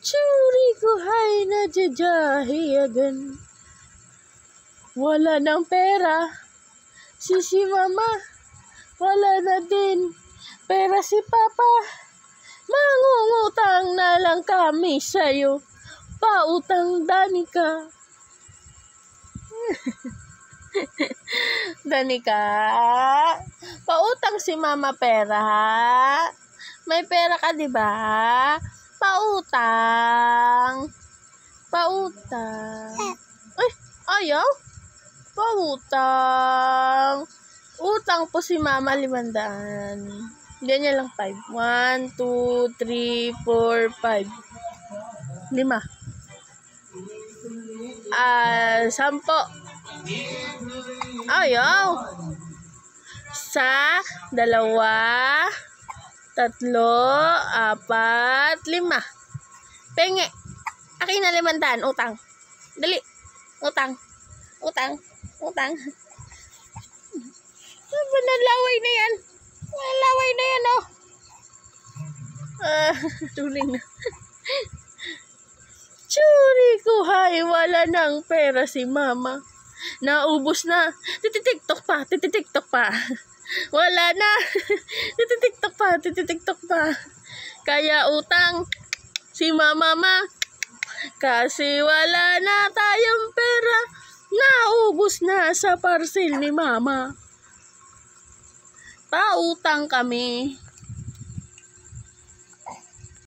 Churi ko hay nadjadjahiyagan. Wala ng pera. Si mama. Wala na din. Pera si papa. Mangungutang na lang kami sa'yo. Pautang Danica. Danica, pautang si mama pera. May pera ka, di ba? Pautang. Pautang. Ay, ayaw? Pautang. Utang po si mama 500. Ganyan lang 5. 1, 2, 3, 4, 5. 5. 10. Ayaw. 1, 2, 3, 4, 5. Penge. Akin na 500. Utang. Dali. Utang. Utang. Utang. Laway na yan. Laway na yan, oh. Tuling na. Churi ko hay, wala ng pera si mama. Naubos na. Tititiktok pa. Tititiktok pa. Wala na. Tititiktok pa. Tititiktok pa. Kaya utang si mama ma. Kasi wala na tayong pera. Naubos na sa parcel ni mama. Pautang kami.